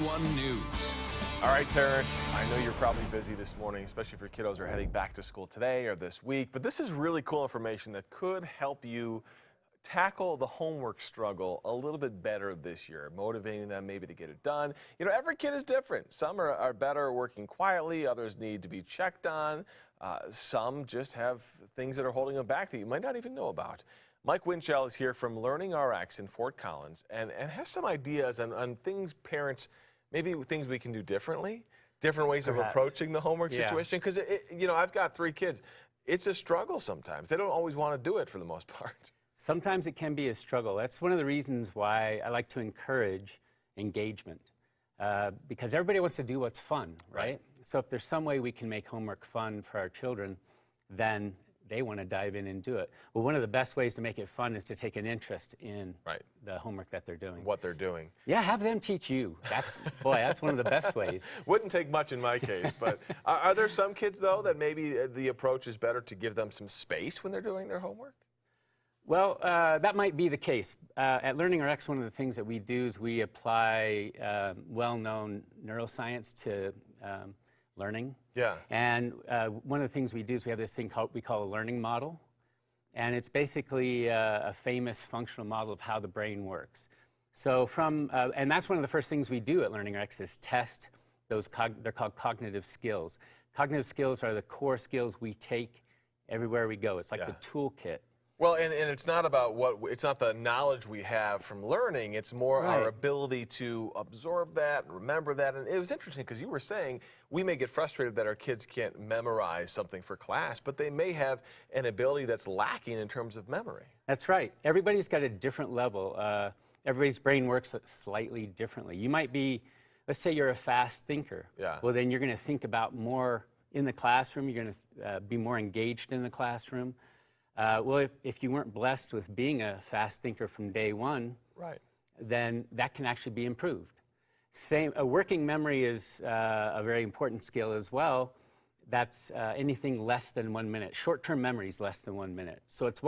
31 News. All right, parents, I know you're probably busy this morning, especially if your kiddos are heading back to school today or this week, but this is really cool information that could help you tackle the homework struggle a little bit better this year, motivating them maybe to get it done. You know, every kid is different. Some are better working quietly, others need to be checked on. Some just have things that are holding them back that you might not even know about. Mike Winchell is here from LearningRx in Fort Collins and has some ideas on things parents, maybe things we can do differently, different ways of approaching the homework situation. Because, you know, I've got 3 kids. It's a struggle sometimes. They don't always want to do it for the most part. Sometimes it can be a struggle. That's one of the reasons why I like to encourage engagement, because everybody wants to do what's fun, right? So if there's some way we can make homework fun for our children, then they want to dive in and do it. Well, one of the best ways to make it fun is to take an interest in the homework that they're doing. What they're doing. Yeah, have them teach you. That's, boy, that's one of the best ways. Wouldn't take much in my case, but are there some kids, though, that maybe the approach is better to give them some space when they're doing their homework? Well, that might be the case. At LearningRx, one of the things that we do is we apply well-known neuroscience to learning. Yeah. And one of the things we do is we have this thing we call a learning model. And it's basically a famous functional model of how the brain works. So and that's one of the first things we do at LearningRx is test those, they're called cognitive skills. Cognitive skills are the core skills we take everywhere we go. It's like the toolkit. Well, and it's not about it's not the knowledge we have from learning, it's more our ability to absorb that and remember that. And it was interesting because you were saying we may get frustrated that our kids can't memorize something for class, but they may have an ability that's lacking in terms of memory. That's right. Everybody's got a different level. Everybody's brain works slightly differently. You might be, let's say you're a fast thinker. Yeah. Well, then you're going to think about more in the classroom. You're going to be more engaged in the classroom. Well, if you weren't blessed with being a fast thinker from day one, then that can actually be improved. A working memory is a very important skill as well. That's anything less than 1 minute. Short-term memory is less than 1 minute. So it's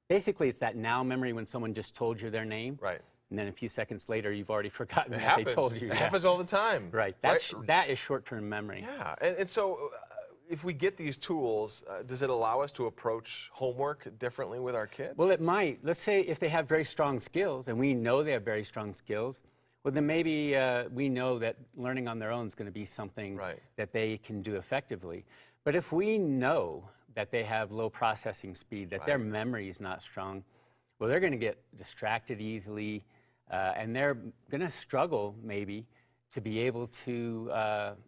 basically it's that now memory when someone just told you their name. Right. And then a few seconds later, you've already forgotten what they told you. It happens all the time. Right. That is short-term memory. Yeah. And so if we get these tools, does it allow us to approach homework differently with our kids? Well, it might. Let's say if they have very strong skills, and we know they have very strong skills, well, then maybe we know that learning on their own is going to be something that they can do effectively. But if we know that they have low processing speed, that their memory is not strong, well, they're going to get distracted easily, and they're going to struggle maybe to be able to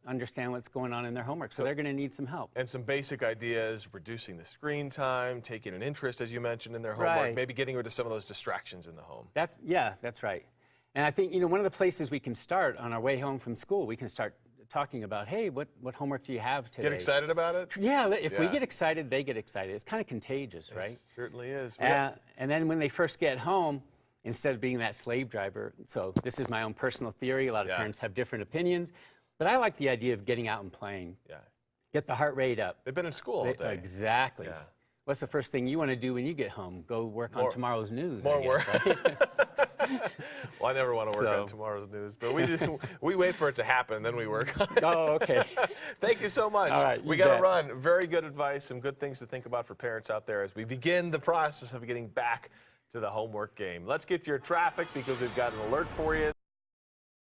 understand what's going on in their homework. So they're going to need some help. And some basic ideas, reducing the screen time, taking an interest, as you mentioned, in their homework, maybe getting rid of some of those distractions in the home. Yeah, that's right. And I think, you know, one of the places we can start on our way home from school, we can start talking about, hey, what homework do you have today? Get excited about it? Yeah, if we get excited, they get excited. It's kind of contagious, right? It certainly is. And then when they first get home, instead of being that slave driver, so this is my own personal theory, a lot of parents have different opinions, but I like the idea of getting out and playing. Yeah. Get the heart rate up. They've been in school all day. Exactly. Yeah. What's the first thing you want to do when you get home? Go work on tomorrow's news. More work. Right? Well, I never want to work on tomorrow's news, but we wait for it to happen and then we work on it. Oh, okay. Thank you so much. All right, we got to run. Very good advice, some good things to think about for parents out there as we begin the process of getting back to the homework game. Let's get to your traffic because we've got an alert for you.